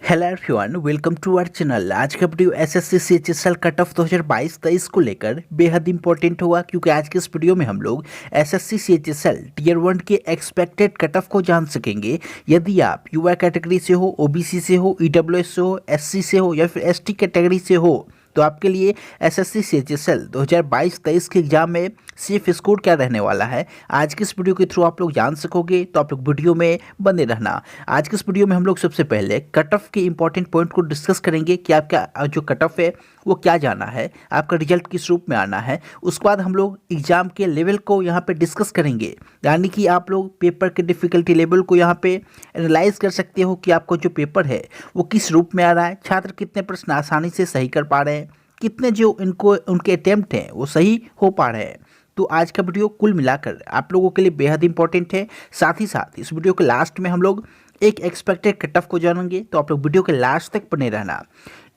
Hello everyone, welcome to our channel. आज का video SSC CHSL cut off 2022-23 को लेकर बेहद इंपॉर्टेंट होगा, क्योंकि आज के इस वीडियो में हम लोग एसएससी सीएचएसएल टीयर 1 के एक्सपेक्टेड कट ऑफ को जान सकेंगे। यदि आप युवा कैटेगरी से हो, ओबीसी से हो, ईडब्ल्यूएस से हो, एससी से हो या फिर एसटी कैटेगरी से हो, तो आपके लिए एसएससी सीएचएसएल 2022-23 के एग्जाम में सेफ स्कोर क्या रहने वाला है, आज की इस वीडियो के थ्रू आप लोग जान सकोगे। तो आप लोग वीडियो में बने रहना। आज की इस वीडियो में हम लोग सबसे पहले कट ऑफ के इंपॉर्टेंट पॉइंट को डिस्कस करेंगे कि आपका जो कट ऑफ है वो क्या जाना है, आपका रिजल्ट किस रूप में आना है। उसके बाद हम लोग एग्जाम के लेवल को यहाँ पे डिस्कस करेंगे, यानी कि आप लोग पेपर के डिफिकल्टी लेवल को यहाँ पे एनालाइज कर सकते हो कि आपका जो पेपर है वो किस रूप में आ रहा है, छात्र कितने प्रश्न आसानी से सही कर पा रहे हैं, कितने जो इनको उनके अटेम्प्ट हैं वो सही हो पा रहे हैं। तो आज का वीडियो कुल मिलाकर आप लोगों के लिए बेहद इंपॉर्टेंट है। साथ ही साथ इस वीडियो के लास्ट में हम लोग एक एक्सपेक्टेड कट ऑफ को जानेंगे, तो आप लोग वीडियो के लास्ट तक बने रहना।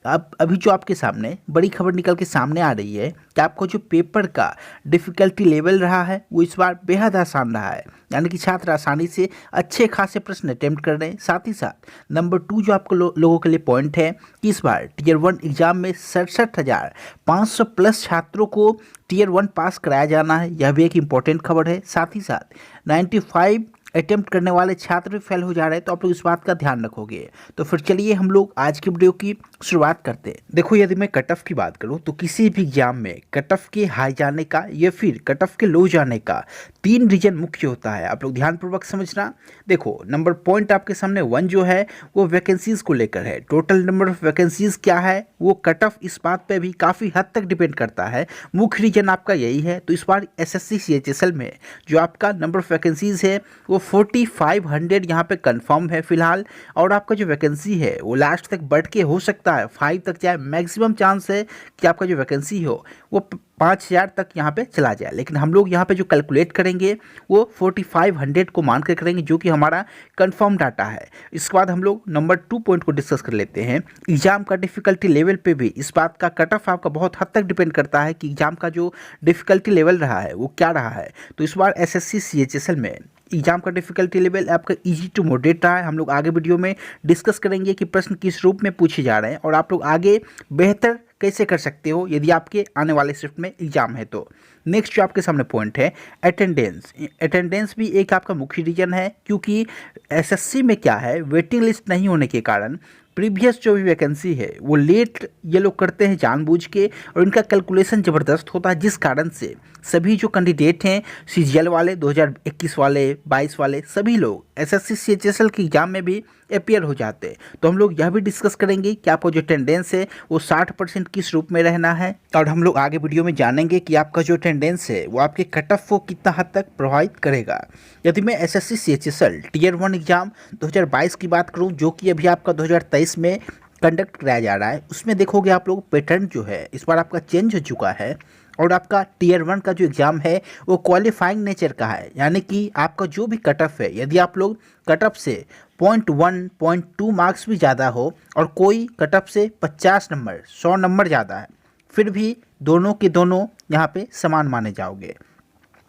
अब अभी जो आपके सामने बड़ी खबर निकल के सामने आ रही है कि आपको जो पेपर का डिफ़िकल्टी लेवल रहा है वो इस बार बेहद आसान रहा है, यानी कि छात्र आसानी से अच्छे खासे प्रश्न अटेम्प्ट कर रहे हैं। साथ ही साथ नंबर 2 जो आपको लोगों के लिए पॉइंट है कि इस बार टीयर 1 एग्जाम में 67,500 प्लस छात्रों को टीयर 1 पास कराया जाना है, यह भी एक इम्पॉर्टेंट खबर है। साथ ही साथ 95 अटेम्प्ट करने वाले छात्र भी फेल हो जा रहे हैं, तो आप लोग इस बात का ध्यान रखोगे। तो फिर चलिए हम लोग आज की वीडियो की शुरुआत करते हैं। देखो, यदि मैं कट ऑफ की बात करूं तो किसी भी एग्जाम में कट ऑफ के हाई जाने का या फिर कट ऑफ के लो जाने का 3 रीजन मुख्य होता है। आप लोग ध्यानपूर्वक समझना। देखो, नंबर पॉइंट आपके सामने 1 जो है वो वैकेंसीज को लेकर है। टोटल नंबर ऑफ वैकेंसीज क्या है वो कट ऑफ इस बात पर भी काफ़ी हद तक डिपेंड करता है। मुख्य रीजन आपका यही है। तो इस बार एसएससी सीएचएसएल में जो आपका नंबर ऑफ वैकेंसीज है वो 4500 यहाँ पे कंफर्म है फिलहाल, और आपका जो वैकेंसी है वो लास्ट तक बढ़ के हो सकता है 5 तक जाए। मैक्सिमम चांस है कि आपका जो वैकेंसी हो वो 5000 तक यहाँ पे चला जाए, लेकिन हम लोग यहाँ पे जो कैलकुलेट करेंगे वो 4500 को मान कर करेंगे, जो कि हमारा कंफर्म डाटा है। इसके बाद हम लोग नंबर 2 पॉइंट को डिस्कस कर लेते हैं। एग्जाम का डिफिकल्टी लेवल पे भी इस बात का कट ऑफ आपका बहुत हद तक डिपेंड करता है कि एग्जाम का जो डिफिकल्टी लेवल रहा है वो क्या रहा है। तो इस बार एसएससी सीएचएसएल में एग्जाम का डिफिकल्टी लेवल आपका इजी टू मॉडरेट रहा है। हम लोग आगे वीडियो में डिस्कस करेंगे कि प्रश्न किस रूप में पूछे जा रहे हैं और आप लोग आगे बेहतर कैसे कर सकते हो यदि आपके आने वाले शिफ्ट में एग्जाम है। तो नेक्स्ट जो आपके सामने पॉइंट है अटेंडेंस। अटेंडेंस भी एक आपका मुख्य रीजन है, क्योंकि एसएससी में क्या है, वेटिंग लिस्ट नहीं होने के कारण प्रीवियस जो भी वैकेंसी है वो लेट ये लोग करते हैं जानबूझ के, और इनका कैलकुलेशन ज़बरदस्त होता है, जिस कारण से सभी जो कैंडिडेट हैं सीजीएल वाले, 2021 वाले, 22 वाले, सभी लोग एसएससी सीएचएसएल के एग्जाम में भी अपियर हो जाते हैं। तो हम लोग यह भी डिस्कस करेंगे कि आपका जो अटेंडेंस है वो 60% किस रूप में रहना है, और हम लोग आगे वीडियो में जानेंगे कि आपका जो अटेंडेंस है वो आपके कट ऑफ को कितना हद तक प्रभावित करेगा। यदि मैं एसएससी सीएचएसएल टीयर 1 एग्जाम 2022 की बात करूं, जो कि अभी आपका 2023 में कंडक्ट कराया जा रहा है, उसमें देखोगे आप लोग पैटर्न जो है इस बार आपका चेंज हो चुका है, और आपका टीयर 1 का जो एग्ज़ाम है वो क्वालिफाइंग नेचर का है, यानी कि आपका जो भी कट ऑफ है, यदि आप लोग कट ऑफ से 0.1 0.2 मार्क्स भी ज़्यादा हो और कोई कट ऑफ से 50 नंबर 100 नंबर ज़्यादा है, फिर भी दोनों के दोनों यहाँ पे समान माने जाओगे।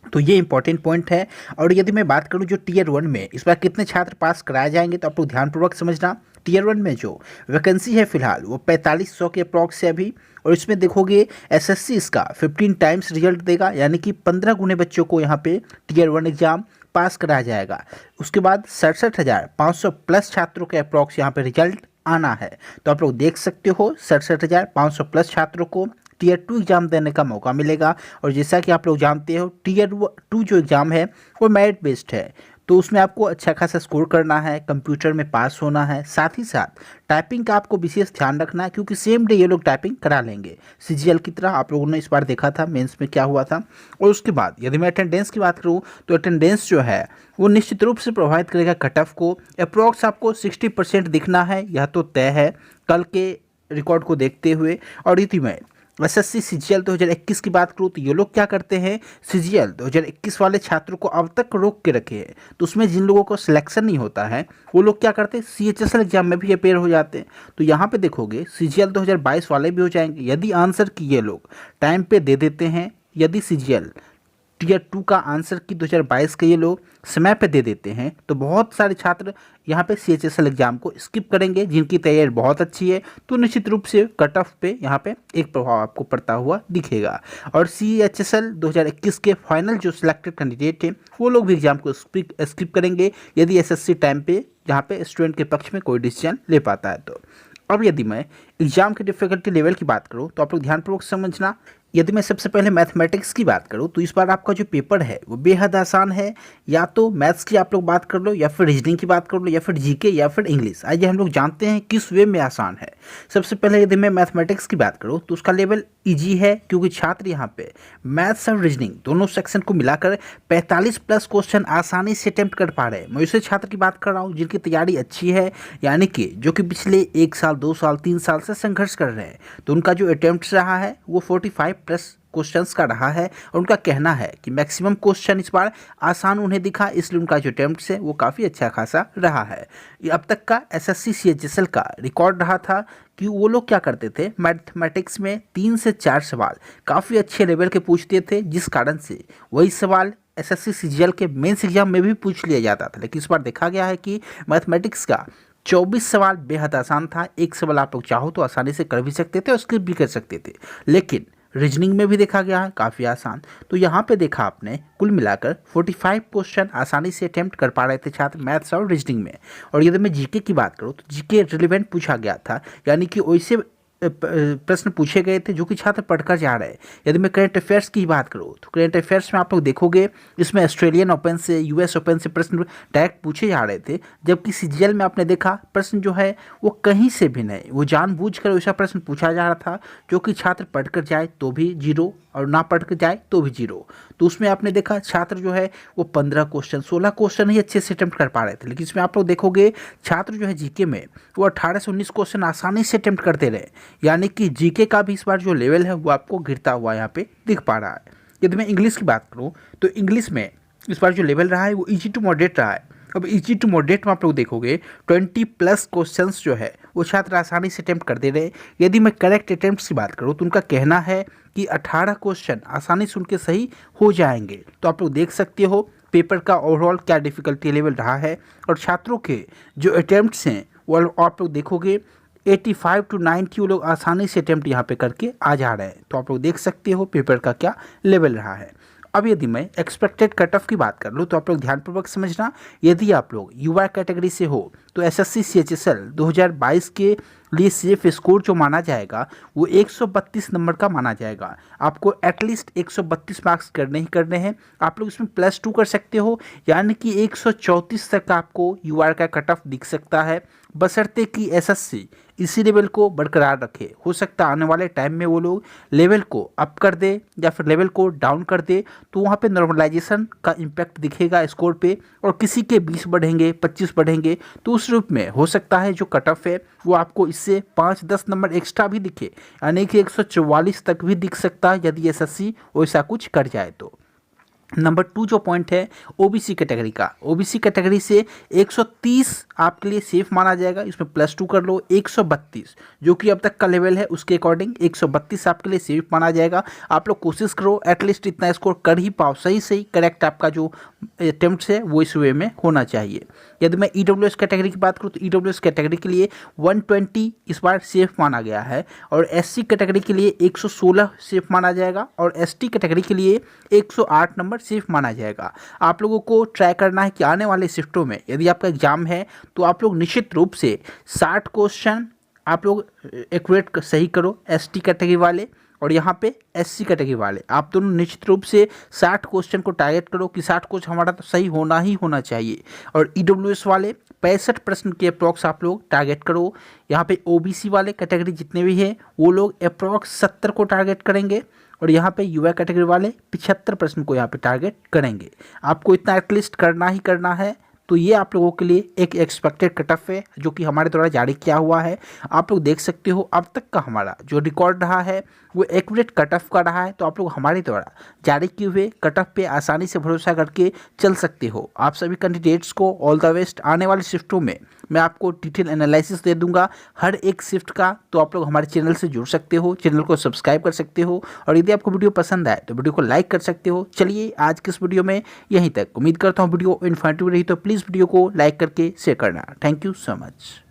तो ये इंपॉर्टेंट पॉइंट है। और यदि मैं बात करूं जो टीयर 1 में इस बार कितने छात्र पास कराए जाएंगे, तो आप लोग ध्यानपूर्वक समझना। टीयर 1 में जो वैकेंसी है फिलहाल वो 4500 के अप्रॉक्स है अभी, और इसमें देखोगे एसएससी इसका 15 टाइम्स रिजल्ट देगा, यानी कि 15 गुने बच्चों को यहाँ पे टीयर 1 एग्जाम पास कराया जाएगा। उसके बाद 67,500 प्लस छात्रों के अप्रॉक्स यहाँ पे रिजल्ट आना है। तो आप लोग देख सकते हो 67,500 प्लस छात्रों को टीयर 2 एग्ज़ाम देने का मौका मिलेगा। और जैसा कि आप लोग जानते हो टीयर 2 जो एग्ज़ाम है वो मेरिट बेस्ड है, तो उसमें आपको अच्छा खासा स्कोर करना है, कंप्यूटर में पास होना है। साथ ही साथ टाइपिंग का आपको विशेष ध्यान रखना है, क्योंकि सेम डे ये लोग टाइपिंग करा लेंगे सीजीएल की तरह। आप लोगों ने इस बार देखा था मेंस में क्या हुआ था। और उसके बाद यदि मैं अटेंडेंस की बात करूँ तो अटेंडेंस जो है वो निश्चित रूप से प्रभावित करेगा कट ऑफ को। अप्रॉक्स आपको 60% दिखना है, यह तो तय है कल के रिकॉर्ड को देखते हुए। और यदि मैं एसएससी सीजीएल 2021 की बात करूँ तो ये लोग क्या करते हैं, सीजीएल 2021 वाले छात्रों को अब तक रोक के रखे हैं। तो उसमें जिन लोगों को सिलेक्शन नहीं होता है वो लोग क्या करते हैं, सीएचएसएल एग्जाम में भी अपेयर हो जाते हैं। तो यहाँ पे देखोगे सीजीएल 2022 वाले भी हो जाएंगे, यदि आंसर की ये लोग टाइम पे दे देते हैं। यदि सीजीएल टीयर 2 का आंसर की 2022 के ये लोग समय पे दे देते हैं तो बहुत सारे छात्र यहाँ पे CHSL एग्जाम को स्किप करेंगे जिनकी तैयारी बहुत अच्छी है, तो निश्चित रूप से कट ऑफ पे यहाँ पे एक प्रभाव आपको पड़ता हुआ दिखेगा। और CHSL 2021 के फाइनल जो सिलेक्टेड कैंडिडेट थे वो लोग भी एग्जाम को स्किप करेंगे यदि SSC टाइम पे यहाँ पे स्टूडेंट के पक्ष में कोई डिसीजन ले पाता है तो। अब यदि मैं एग्जाम के डिफिकल्टी लेवल की बात करूँ तो आप लोग ध्यानपूर्वक समझना। यदि मैं सबसे पहले मैथमेटिक्स की बात करूं तो इस बार आपका जो पेपर है वो बेहद आसान है। या तो मैथ्स की आप लोग बात कर लो या फिर रीजनिंग की बात कर लो या फिर जीके या फिर इंग्लिश। आइए हम लोग जानते हैं किस वे में आसान है। सबसे पहले यदि मैं मैथमेटिक्स की बात करूं तो उसका लेवल ईजी है क्योंकि छात्र यहाँ पे मैथ्स और रीजनिंग दोनों सेक्शन को मिलाकर 45 प्लस क्वेश्चन आसानी से अटेम्प्ट कर पा रहे हैं। मैं उसे छात्र की बात कर रहा हूँ जिनकी तैयारी अच्छी है, यानी कि जो कि पिछले 1 साल 2 साल 3 साल से संघर्ष कर रहे हैं, तो उनका जो अटेम्प्ट रहा है वो 45 प्लस क्वेश्चंस का रहा है। और उनका कहना है कि मैक्सिमम क्वेश्चन इस बार आसान उन्हें दिखा, इसलिए उनका जो अटेम्प्ट है वो काफ़ी अच्छा खासा रहा है। ये अब तक का SSC CHSL का रिकॉर्ड रहा था कि वो लोग क्या करते थे, मैथमेटिक्स में 3 से 4 सवाल काफ़ी अच्छे लेवल के पूछते थे, जिस कारण से वही सवाल SSC CGL के मेंस एग्जाम में भी पूछ लिया जाता था। लेकिन इस बार देखा गया है कि मैथमेटिक्स का 24 सवाल बेहद आसान था। एक सवाल आप लोग चाहो तो आसानी से कर भी सकते थे और स्किप भी कर सकते थे, लेकिन रीजनिंग में भी देखा गया है काफ़ी आसान। तो यहाँ पे देखा आपने कुल मिलाकर 45 क्वेश्चन आसानी से अटेम्प्ट कर पा रहे थे छात्र मैथ्स और रीजनिंग में। और यदि मैं जीके की बात करूँ तो जीके रिलेवेंट पूछा गया था, यानी कि वैसे प्रश्न पूछे गए थे जो कि छात्र पढ़कर जा रहे हैं। यदि मैं करंट अफेयर्स की बात करूँ तो करंट अफेयर्स में आप लोग देखोगे इसमें ऑस्ट्रेलियन ओपन से US ओपन से प्रश्न डायरेक्ट पूछे जा रहे थे, जबकि CGL में आपने देखा प्रश्न जो है वो कहीं से भी नहीं, वो जानबूझकर वैसा प्रश्न पूछा जा रहा था जो कि छात्र पढ़कर जाए तो भी 0 और ना पढ़ कर जाए तो भी 0। तो उसमें आपने देखा छात्र जो है वो 15 क्वेश्चन 16 क्वेश्चन ही अच्छे से अटेम्प्ट कर पा रहे थे। लेकिन इसमें आप लोग देखोगे छात्र जो है जीके में वो 18 से 19 क्वेश्चन आसानी से अटेम्प्ट करते रहे, यानी कि जीके का भी इस बार जो लेवल है वो आपको गिरता हुआ यहाँ पे दिख पा रहा है। यदि मैं इंग्लिश की बात करूँ तो इंग्लिश में इस बार जो लेवल रहा है वो ईजी टू मॉडरेट रहा है। अब ईजी टू मॉडरेट में आप लोग देखोगे 20 प्लस क्वेश्चंस जो है वो छात्र आसानी से अटेम्प्ट कर दे रहे। यदि मैं करेक्ट अटेम्प्ट्स की बात करूँ तो उनका कहना है कि 18 क्वेश्चन आसानी से उनके सही हो जाएंगे। तो आप लोग देख सकते हो पेपर का ओवरऑल क्या डिफिकल्टी लेवल रहा है। और छात्रों के जो अटेम्प्ट्स हैं वो आप लोग देखोगे 85 to 90 वो लोग आसानी से अटेम्प्ट यहाँ पे करके आ जा रहे हैं। तो आप लोग देख सकते हो पेपर का क्या लेवल रहा है। अब यदि मैं एक्सपेक्टेड कट ऑफ की बात कर लूँ तो आप लोग ध्यानपूर्वक समझना। यदि आप लोग युवा कैटेगरी से हो तो SSC CHSL 2022 के लिए सेफ स्कोर जो माना जाएगा वो 132 नंबर का माना जाएगा। आपको एटलीस्ट 132 मार्क्स करने ही करने हैं। आप लोग इसमें +2 कर सकते हो, यानी कि 134 तक आपको UR का कट ऑफ दिख सकता है, बशर्ते कि SSC इसी लेवल को बरकरार रखे। हो सकता है आने वाले टाइम में वो लोग लेवल को अप कर दे या फिर लेवल को डाउन कर दे, तो वहाँ पे नॉर्मलाइजेशन का इम्पैक्ट दिखेगा स्कोर पे, और किसी के 20 बढ़ेंगे 25 बढ़ेंगे, तो उस रूप में हो सकता है जो कट ऑफ है वो आपको इससे 5-10 नंबर एक्स्ट्रा भी दिखे, यानी कि 144 तक भी दिख सकता है यदि SSC वैसा कुछ कर जाए तो। नंबर 2 जो पॉइंट है OBC कैटेगरी का, OBC कैटेगरी से 130 आपके लिए सेफ माना जाएगा। इसमें +2 कर लो, 132 जो कि अब तक का लेवल है उसके अकॉर्डिंग 132 आपके लिए सेफ माना जाएगा। आप लोग कोशिश करो एटलीस्ट इतना स्कोर कर ही पाओ, सही करेक्ट आपका जो अटेम्प्ट है वो इस वे में होना चाहिए। यदि मैं EWS कैटेगरी की बात करूँ तो EWS कैटेगरी के लिए 120 इस बार सेफ माना गया है, और SC कैटेगरी के लिए 116 सेफ माना जाएगा, और ST कैटेगरी के लिए 108 नंबर सेफ माना जाएगा। आप लोगों को ट्राई करना है कि आने वाले शिफ्टों में यदि आपका एग्जाम है तो आप लोग निश्चित रूप से 60 क्वेश्चन आप लोग एक्यूरेट सही करो, ST कैटेगरी वाले और यहाँ पे SC कैटेगरी वाले, आप दोनों निश्चित रूप से 60 क्वेश्चन को टारगेट करो कि 60 क्वेश्चन हमारा तो सही होना ही होना चाहिए। और EWS वाले 65 प्रश्न के अप्रॉक्स आप लोग टारगेट करो। यहाँ पे OBC वाले कैटेगरी जितने भी हैं वो लोग अप्रॉक्स 70 को टारगेट करेंगे, और यहाँ पे युवा कैटेगरी वाले 75 प्रश्न को यहाँ पे टारगेट करेंगे। आपको इतना एटलीस्ट करना ही करना है, तो ये आप लोगों के लिए एक एक्सपेक्टेड कट ऑफ है जो कि हमारे द्वारा जारी किया हुआ है। आप लोग देख सकते हो अब तक का हमारा जो रिकॉर्ड रहा है वो एक्यूरेट कट ऑफ का रहा है। तो आप लोग हमारे द्वारा जारी किए हुए कट ऑफ पे आसानी से भरोसा करके चल सकते हो। आप सभी कैंडिडेट्स को ऑल द बेस्ट। आने वाले शिफ्टों में मैं आपको डिटेल एनालिसिस दे दूंगा हर एक शिफ्ट का। तो आप लोग हमारे चैनल से जुड़ सकते हो, चैनल को सब्सक्राइब कर सकते हो और यदि आपको वीडियो पसंद आए तो वीडियो को लाइक कर सकते हो। चलिए आज के इस वीडियो में यहीं तक। उम्मीद करता हूँ वीडियो इन्फॉर्मेटिव रही तो प्लीज़ वीडियो को लाइक करके शेयर करना। Thank you so much.